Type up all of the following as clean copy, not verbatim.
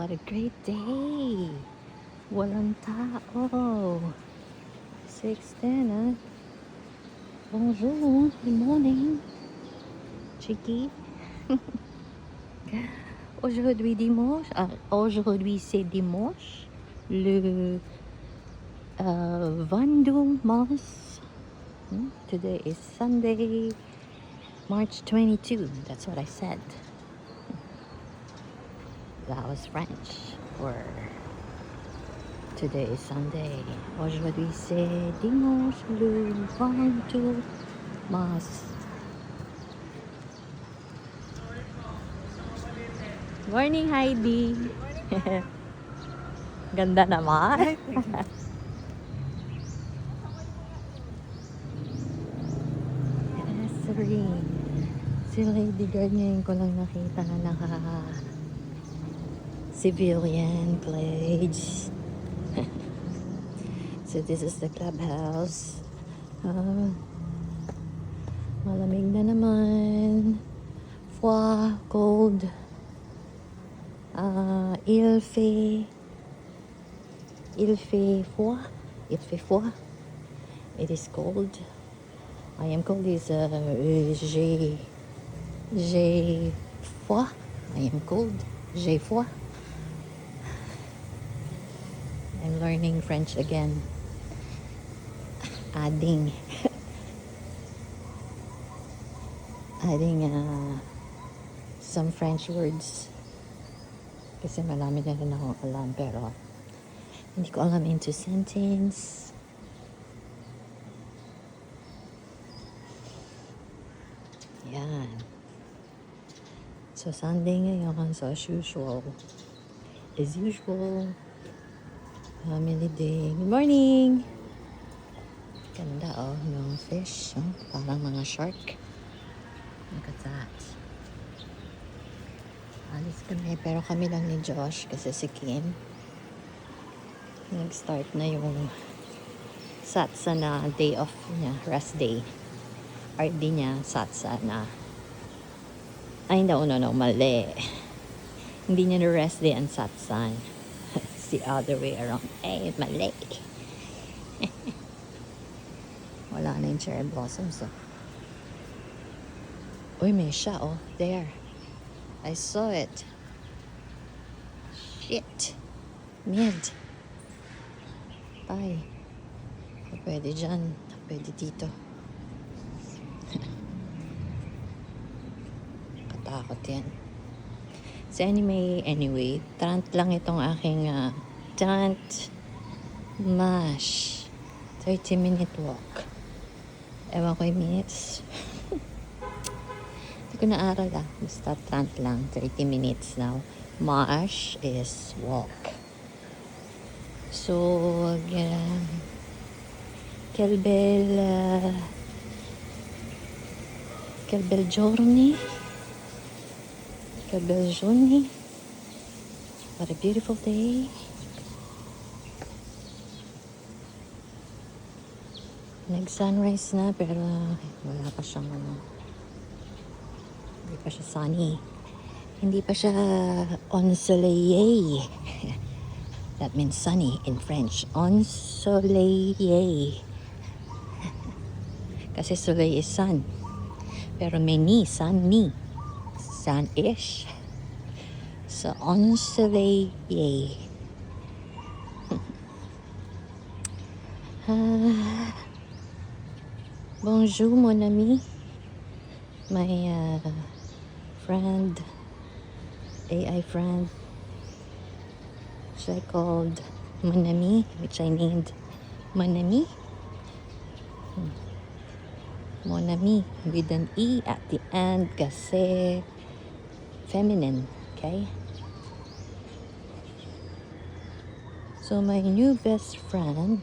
What a great day! Walang tao. 6:10, ah. Bonjour, good morning, Chicky. Aujourd'hui c'est dimanche, le 22 mars. Today is Sunday, March 22. That's what I said. That was French. Or today is Sunday. Aujourd'hui c'est dimanche, le 22 mars. Morning, Heidi. Ganda naman. Yes, Serene. Si Lady Guard ngayon ko lang nakita na civilian plates. So this is the clubhouse. Malamig na naman. Froid, cold. Il fait froid. It is cold. I am cold is j'ai froid. I am cold. J'ai froid. I'm learning French again. Adding some French words. Kasi marami na rin akong alam, pero hindi ko alam into sentence. Yan. So, Sunday ngayon. So, as usual. Family day. Good morning! Ganda, oh. Yung fish. Oh, parang mga shark. Look at that. Alis kami. Pero kami lang ni Josh. Kasi si Kim nag-start na yung satsa na day off niya. Rest day. RD niya. Satsa na. Ay, no. Mali. Hindi niya na rest day ang satsan. It's the other way around. Ay, mali. Wala na yung cherry blossoms, oh. Uy, may siya, oh. There. I saw it. Shit. Mid. Ay. Pwede dyan. Pwede dito. Katakot yan. So anyway, trant lang itong aking trant mash. 30-minute walk. Ewan ko yung minutes. Hindi ko naaral Basta trant lang. 30 minutes now. March is walk. So, quel bel journey. What a beautiful day. Nag-sunrise na, pero wala pa siyang hindi pa siya sunny. Hindi pa siya ensoleillé. That means sunny in French. Ensoleillé. Kasi soleil is sun. Pero may sunny. Sun-ish. So, ensoleillé. Bonjour, mon ami. My friend, AI friend, which I called mon ami, which I named mon ami. Mon ami with an E at the end kasi feminine, okay? So my new best friend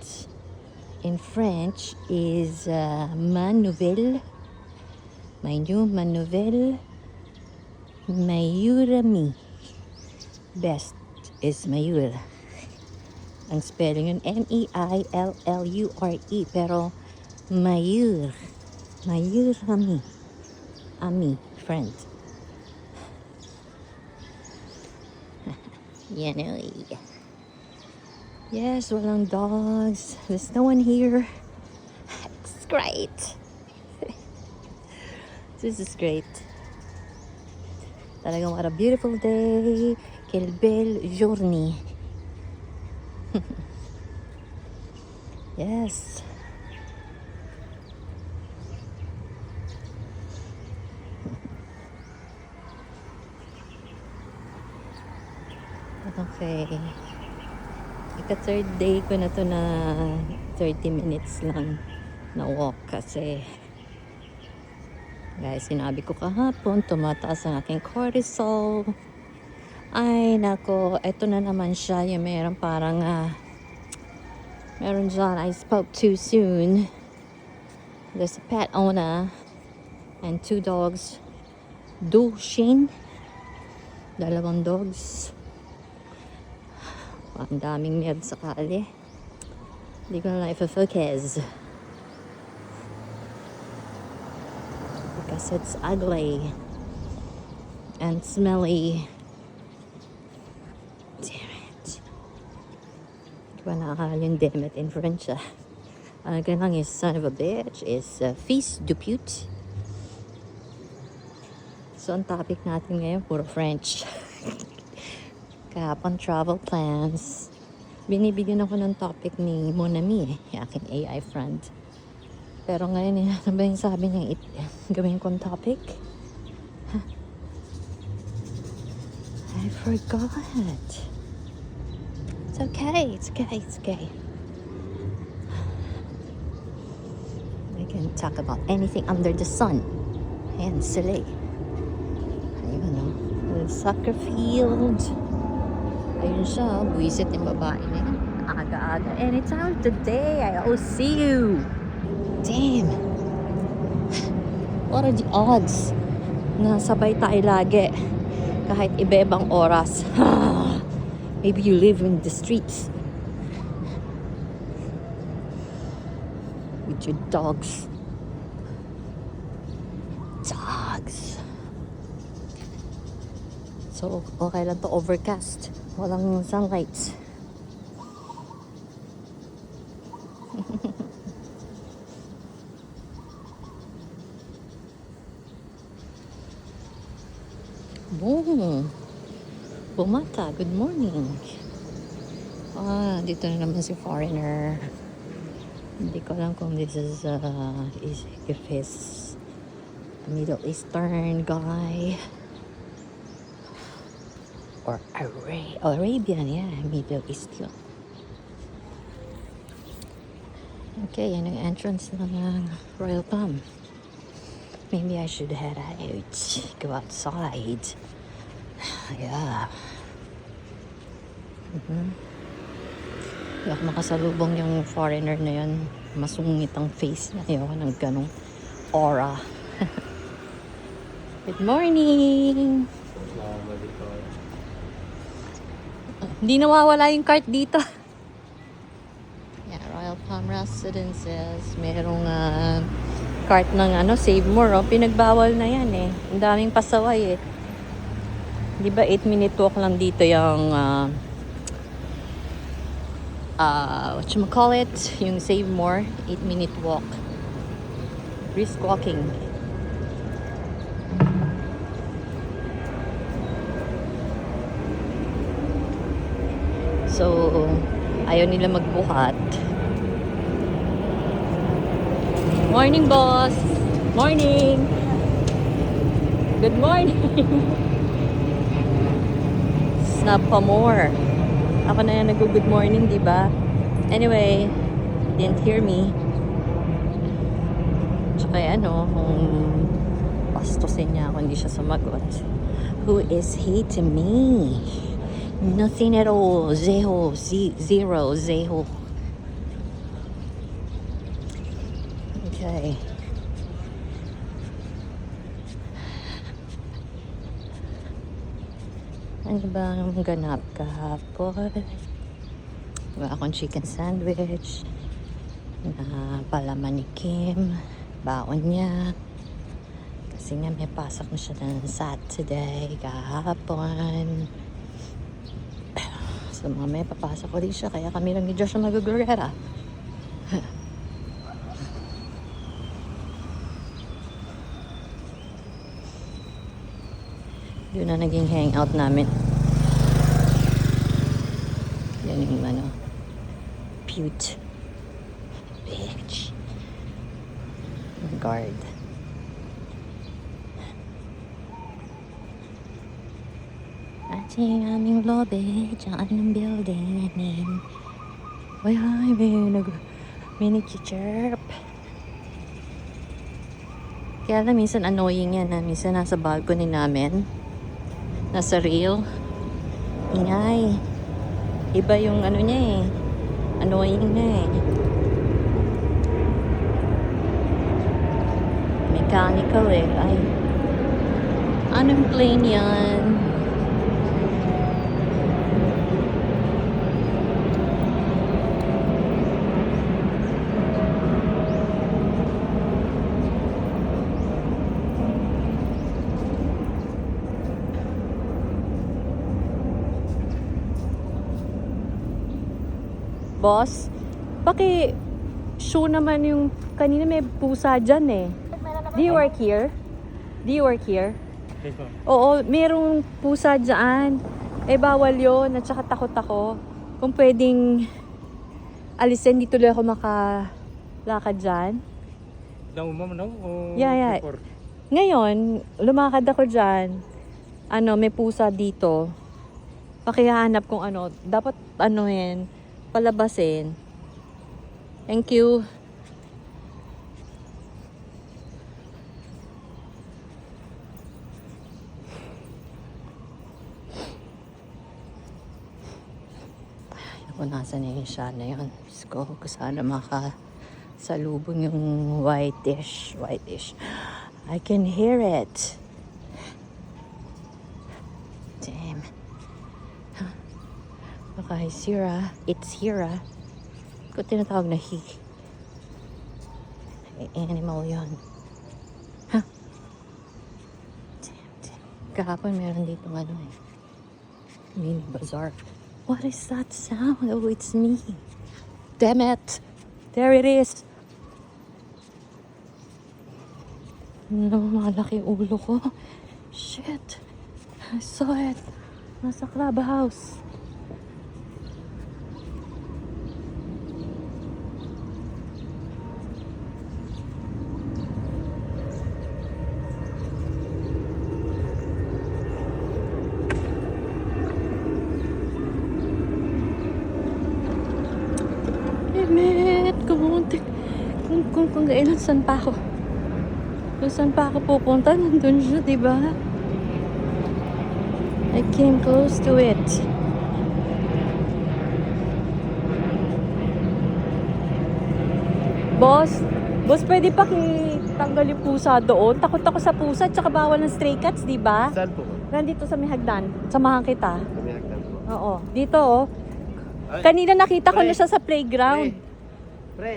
in French is ma nouvelle. My new nouvelle, meilleure amie. Best is meilleure. Ang spelling yun, M-E-I-L-L-U-R-E. Pero meilleure. Meilleure amie. Amie, friend. Yan ay. Yes, walang dogs. There's no one here. It's great. This is great. Talagang what a beautiful day. Quelle belle journée. Yes. Okay. Ika-third day ko na to na 30 minutes lang na walk kasi guys, sinabi ko kahapon, tumataas ang aking cortisol. Ay, nako, eto na naman siya. Yung meron parang, meron dyan, I spoke too soon. There's a pet owner and 2 dogs. Dushin. 2 dogs. Ang daming med sa kali. Hindi ko na lang i-focus. Because it's ugly. And smelly. Damn it. Hindi ko nakakala yung damn it in French ah. Ang ganang is son of a bitch is fils de pute. So ang topic natin ngayon puro French. Kahapon travel plans. Binibigyan ako ng topic ni Monami yung aking AI friend. Pero ngayon, ano ba yung sabi niya gawin kong topic? Huh? I forgot. It's okay, it's okay, it's okay. We can talk about anything under the sun. Ayan, silly. Ayun, no? The soccer field. Ayun siya, buwisit yung babae na yun. Aga-aga. Anytime of the day, I'll see you. Damn. What are the odds na sabay tayo lagi kahit iba-ibang oras? Maybe you live in the streets with your dogs. Dogs. So, okay lang to overcast. Walang sunlight. Boom! Bumata, good morning. Dito na naman si foreigner. Hindi ko alam kung this is, if he's a Middle Eastern guy. Or Arabian, yeah, Middle East yun. Okay, yan ang entrance ng Royal Palm. Maybe I should head out, go outside. Yeah. Hindi ako makasalubong yung foreigner na yun. Masungit ang face niya. Ayoko ng ganong aura. Good morning! Hindi nawawala yung cart dito. Yeah, Royal Palm Residences. Merong cart ng Save More. Oh. Pinagbawal na yan eh. Ang daming pasaway eh. Di ba 8-minute walk lang dito yung whatchamacallit, yung Save More. 8-minute walk. Brisk walking. So, ayaw nila magbuhat. Morning, boss! Morning! Good morning! Snap pa more. Ako na yan nag-good morning, di ba? Anyway, didn't hear me. Tsaka kung pastusin niya ako, hindi siya sumagot. Who is he to me? Nothing at all. Zero. Zero. Okay. Ano ba ang ganap kahapon? Wala akong chicken sandwich. Na palaman ni Kim. Baon niya. Kasi nga may pasok na siya ng Saturday kahapon. So mamaya papasok ko rin siya. Kaya kami lang ni Josh na mag-gurera. Doon na naging hangout namin. Yan yung ano, cute bitch guard. At yung aming lobby dyan ng building namin. Ay, may nag-chirp. Kaya lang minsan annoying yan na minsan nasa balcony namin, nasa rail, ingay. Iba yung ano niya eh, annoying na eh. Mechanical eh. Ay, anong plane yan? Boss, show naman yung kanina may pusa dyan eh. Do you work here? Do you work here? Oo, merong pusa dyan. Eh, bawal yun. At saka takot ako. Kung pwedeng alisin, di tuloy ako makalakad dyan. Yeah. Ngayon, lumakad ako dyan. May pusa dito. Pakihanap kung dapat palabasin. Thank you. Ako, nasa na yung siya na yun. Diyos ko, sana makasalubong yung whitish. I can hear it. Damn. Huh. Baka it's Hira. Kung tinatawag na he. Animal yun. Huh. Damn. Kahapon meron dito mini bazaar. What is that sound? Oh, it's me. Damn it. There it is. Malaki ulo ko. Shit. I saw it. Nasa clubhouse. Kung gailan saan pa ako? Kung saan pa ako pupunta, nandun siya, diba? I came close to it. Boss, pwede pa kitanggal yung pusa doon? Takot ako sa pusa, tsaka bawal ng stray cats, diba? Saan po? Nandito sa may hagdan. Samahan kita. Sa may hagdan po. Oo. Dito, oh. Kanina nakita ko na siya sa playground. Pre.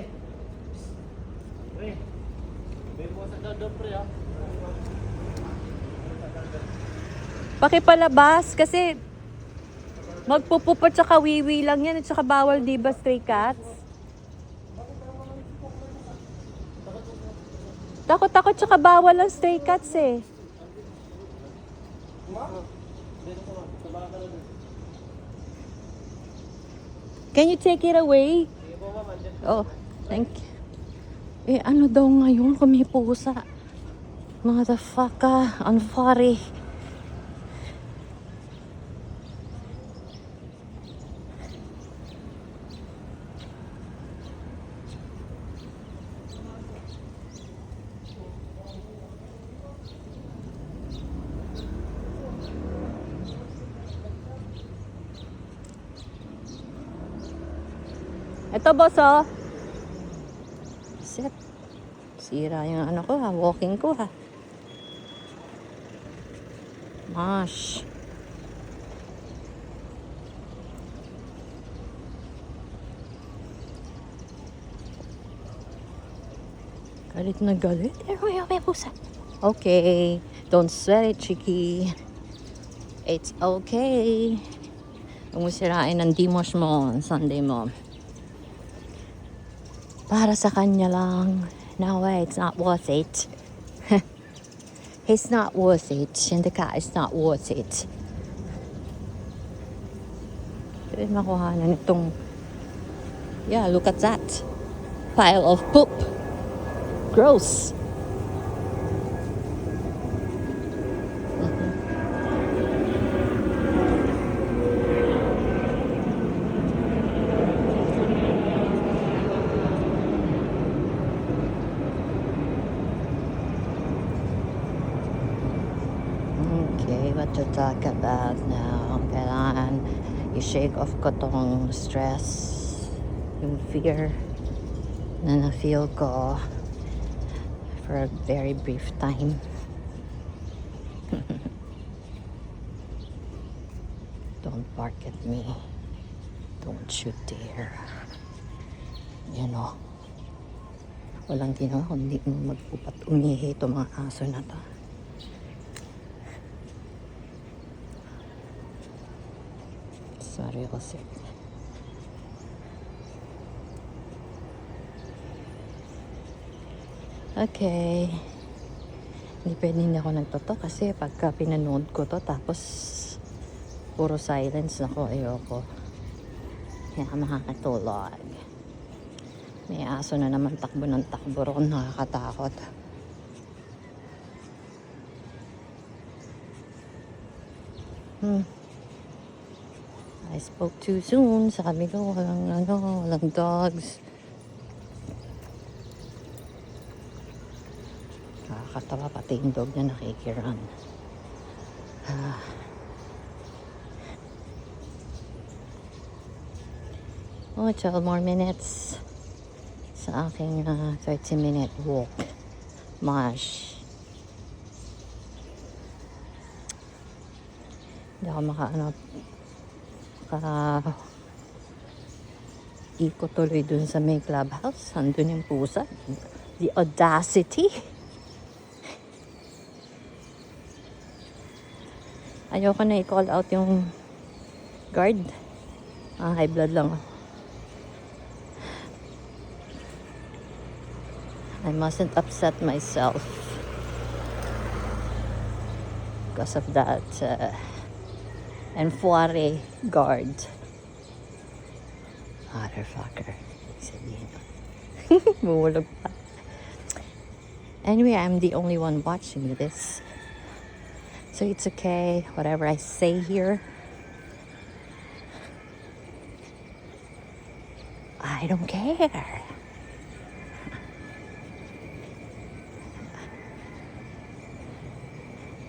May buwasan daw doon, pre, ha? Pakipalabas kasi magpupupot tsaka wiwi lang yan at saka bawal diba stray cats? Takot tsaka bawal ang stray cats eh. Can you take it away? Oh, thank you. Eh, ano daw ngayon kung may pusa? Motherfucker, ang fari. Ito, boss, oh. Set. Sira yung ano ko, ha. Walking ko, ha. Mash. Galit na galit. May pusa. Okay. Don't sweat it, Chiki. It's okay. Kung sirain ng dimos mo, ang Sunday mo. Para sa kanya lang. No way, it's not worth it. It's not worth it. And the cat is not worth it. Pwede makuhanan itong... Yeah, look at that. Pile of poop. Gross. Okay, what to talk about now? Kailangan i-shake off ko tong stress, yung fear na na-feel ko for a very brief time. Don't bark at me. Don't you dare. You know, walang ginawa kundi magpupat umihi itong mga aso na to. Sorry kasi. Okay. Hindi pwede hindi ako nagtoto kasi pagka pinanood ko to tapos puro silence ako, ayoko. Kaya makakatulog. May aso na naman takbo ng takbo ron, nakakatakot. I spoke too soon. Sabi ko, walang dogs. Nakakatawa pati yung dog na nakikiran. Oh, 12 more minutes sa aking 30-minute walk. March. Hindi ako ikot tuloy dun sa may clubhouse. Andun yung pusa. The audacity. Ayoko na i-call out yung guard. High blood lang. I mustn't upset myself because of that enfoire guard. Motherfucker. Sabihin ko. Bumulog pa. Anyway, I'm the only one watching this. So it's okay. Whatever I say here, I don't care.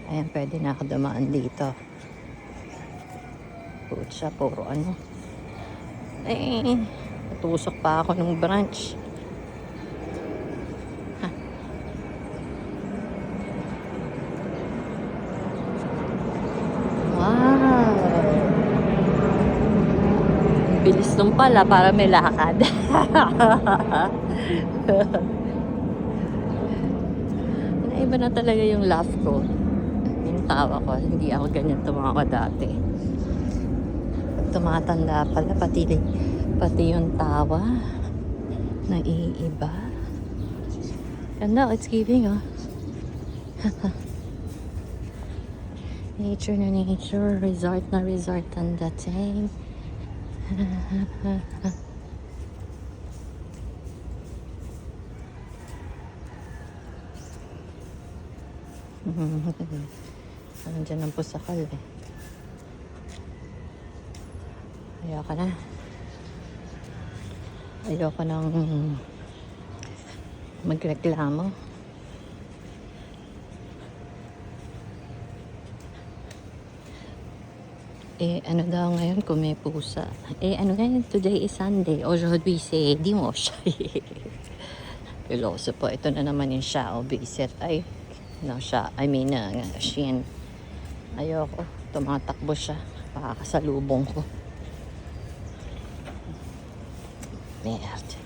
Ayan, pwede na ako dumaan dito. Putsa, puro ano. Natusok pa ako ng branch. Wow. Bilis nung pala para may lakad. Naiba na talaga yung laugh ko. Yung tawa ko. Hindi ako ganyan tumawa dati. Pag tumatanda pala, pati yung tawa naiiba. Ganda, it's giving, oh. Nature na nature, resort na resort ang dating. Nandiyan ang pusakal eh. Ayoko na. Ayoko nang magreklamo. Ano daw ngayon kung may pusa? Ano ngayon? Today is Sunday. Aujourd'hui c'est dimanche. Piloso po. Ito na naman yung Xiao Biset. Shein. Ayoko. Tumatakbo siya. Pakakasalubong ko. Merde.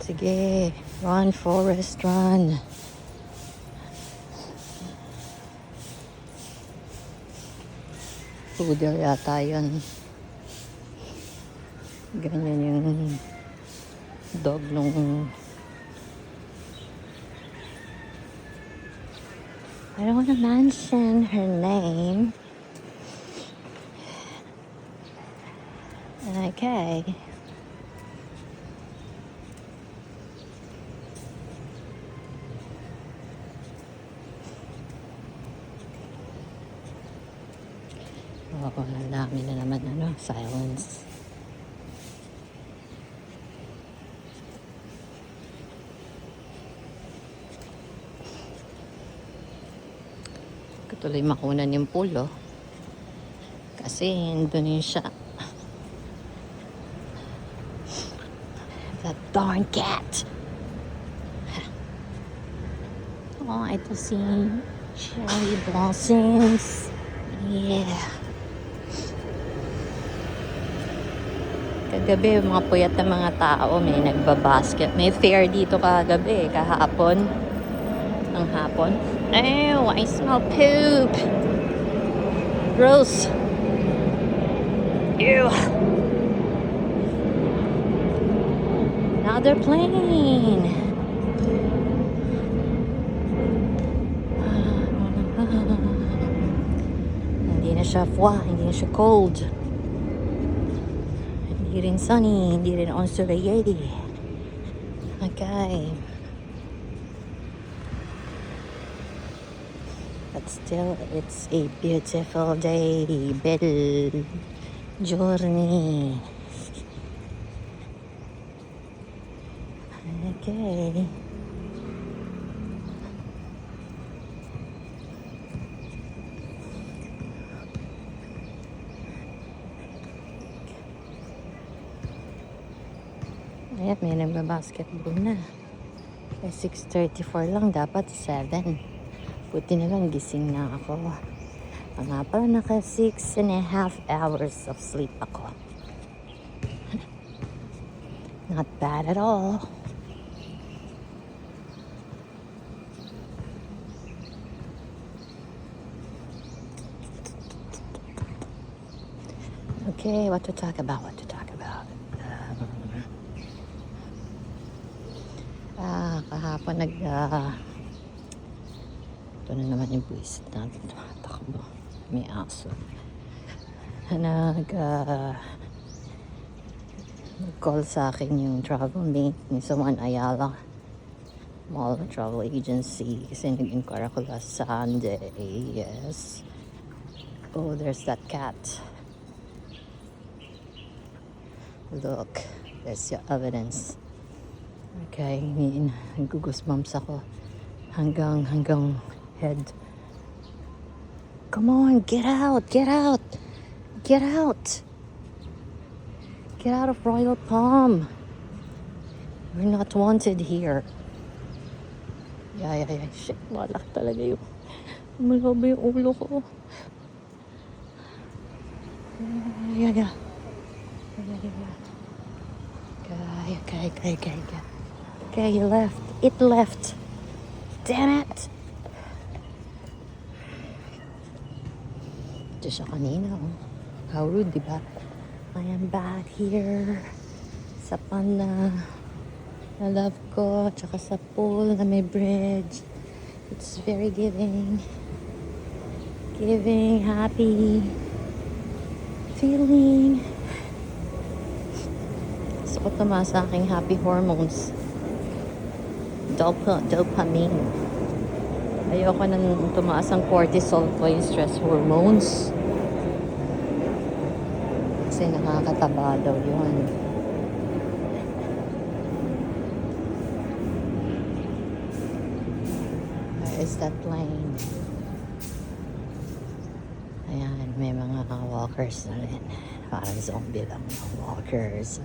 Sige, run, Forest, run. Poodle yata yun. Ganyan yung dog nung... I don't want to mention her name. Okay. Oo, ang dami na naman silence. Tuloy makunan yung pulo kasi Indonesia. That darn cat. Oh, ito si cherry blossoms. Yeah. Kagabi, mga puyat na mga tao may nagbabasket. May fair dito kagabi, kahapon. Ang hapon. Ew, I smell poop. Gross. Ew. Now they're playing. Hindi na siya hindi na siya cold. Hindi rin sunny, hindi rin ensoleillé. Okay. But still, it's a beautiful day. Bel giorni. Okay. Ayan, may nagbabasketball na. 6:34 lang, dapat 7. Buti na lang gising na ako. Nga pala, naka 6.5 hours of sleep ako. Not bad at all. Okay, what to talk about? Kahapon ito na naman yung buwisit natin. Takbo. May aso. Nag-call sa akin yung travel mate ni Saman Ayala Mall Travel Agency kasi nag-inquire ako last Sunday. Yes. Oh, there's that cat. Look, there's your evidence. Okay, nag-goosebumps ako hanggang head. Come on, get out of Royal Palm. We're not wanted here. Yeah, shit, malak talaga yung malaba yung ulo ko. Yeah. Okay, you left. It left. Damn it. Ito siya kanina. Oh. How rude, diba? I am back here sa panda na love ko, tsaka sa pool na may bridge. It's very giving, happy feeling. Gusto ko tumaas sa aking happy hormones. Dopamine. Ayoko nang tumaas ang cortisol ko, yung stress hormones. Kasi nakakataba daw yun. Where is that plane? Ayan, may mga walkers na rin. Parang zombie lang yung walkers.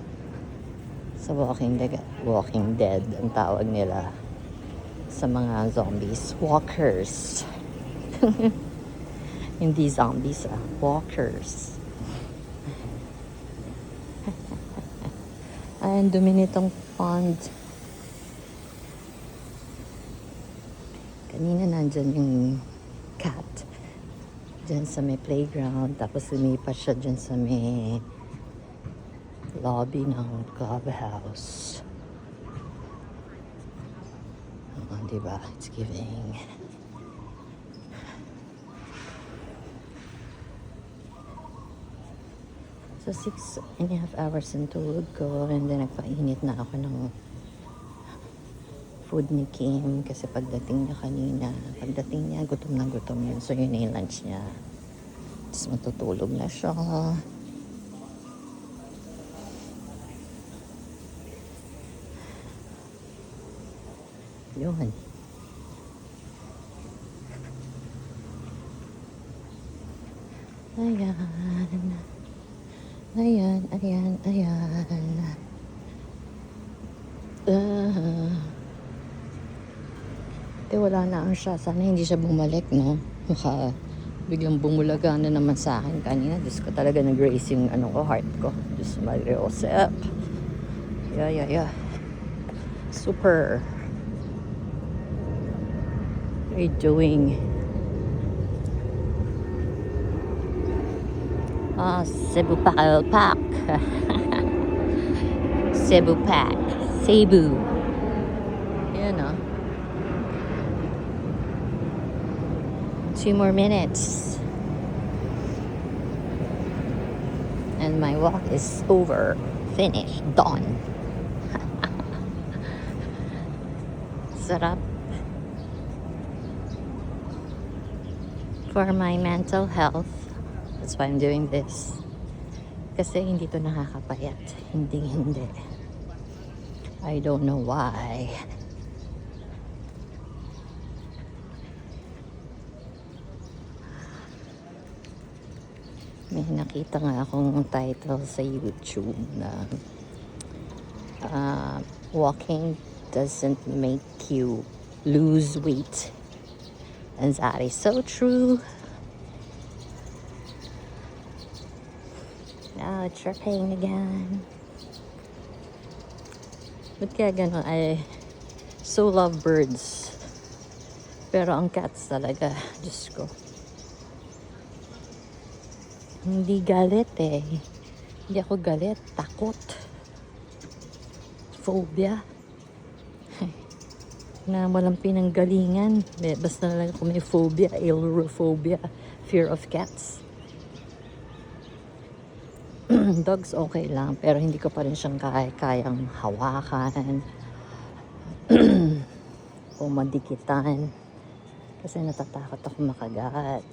Sa Walking Dead ang tawag nila sa mga zombies. Walkers. Hindi zombies, walkers. Ayan, dumi nitong pond. Kanina nandyan yung cat. Dyan sa may playground. Tapos lumipat siya dyan sa may lobby ng clubhouse. Diba? It's giving. So 6.5 hours ang tulog ko, and then nagpainit na ako ng food ni Kim kasi pagdating niya gutom na gutom yun. So yun na yung lunch niya. Tapos matutulog na siya. Yun. Ayan. Wala na ang siya. Sana hindi siya bumalik, no? Baka biglang bumulaga na naman sa akin kanina. Diyos ko talaga nag-race yung heart ko. Diyos Madre Josep. Yeah. Super. What are you doing? Cebu Park. Cebu Park. Cebu. Yan, 2 more minutes. And my walk is over. Finished. Done. Sarap. For my mental health. That's why I'm doing this. Kasi hindi to nakakapayat. Hindi. I don't know why. May nakita nga akong title sa YouTube na walking doesn't make you lose weight. And that is so true. Now it's chirping again. Ba't kaya gano'n? I so love birds. Pero ang cats talaga, Diyos ko. Hindi galit eh. Hindi ako galit. Takot. Phobia. Na walang pinanggalingan. Basta na lang kung may phobia. Ailurophobia. Fear of cats. Dogs okay lang. Pero hindi ko pa rin siyang kayang hawakan. O madikitan. Kasi natatakot ako makagat.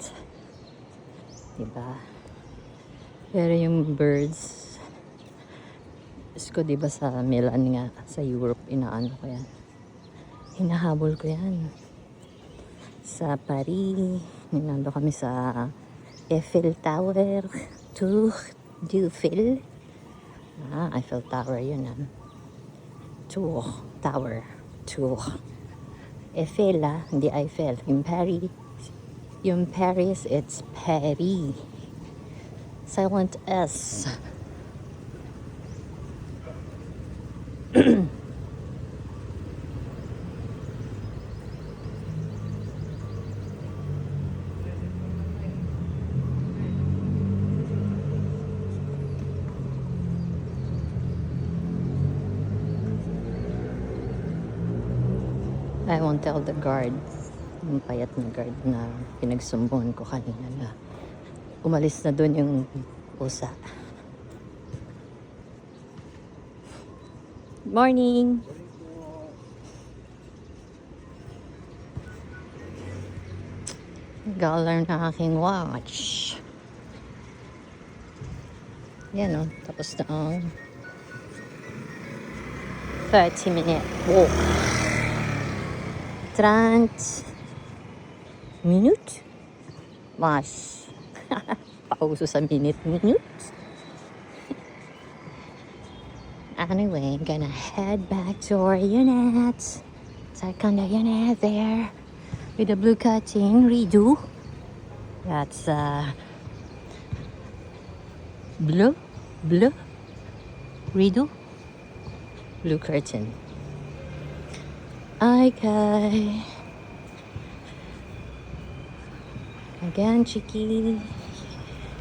Diba? Pero yung birds, ko diba sa Milan nga, sa Europe, inaano ko yan. Hinahabol ko yan. Sa Paris, nando kami sa Eiffel Tower, Tour du Eiffel. Eiffel Tower yun Tour, Tower, Tour. Eiffel hindi Eiffel. Yung Paris, it's Paris. Silent S. I won't tell the guard, yung payat na guard na pinagsumbungan ko kanina na umalis na doon yung pusa. Morning! Galar na aking watch. Yan tapos na ang 30-minute walk. 30 minutes? Mas. Pauso sa minute. Anyway, gonna head back to our unit. Second unit there. With the blue curtain redo. That's blue redo. Blue curtain. Okay. Again, Chiki,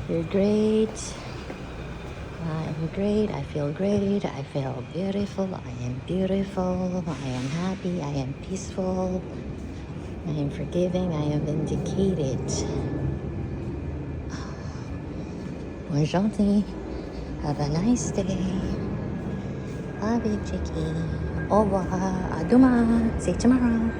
you're great. I'm great. I feel great. I feel beautiful. I am beautiful. I am happy. I am peaceful. I am forgiving. I am vindicated. We're gentil. Have a nice day. Love you, Chiki. Au revoir. À demain. See you tomorrow.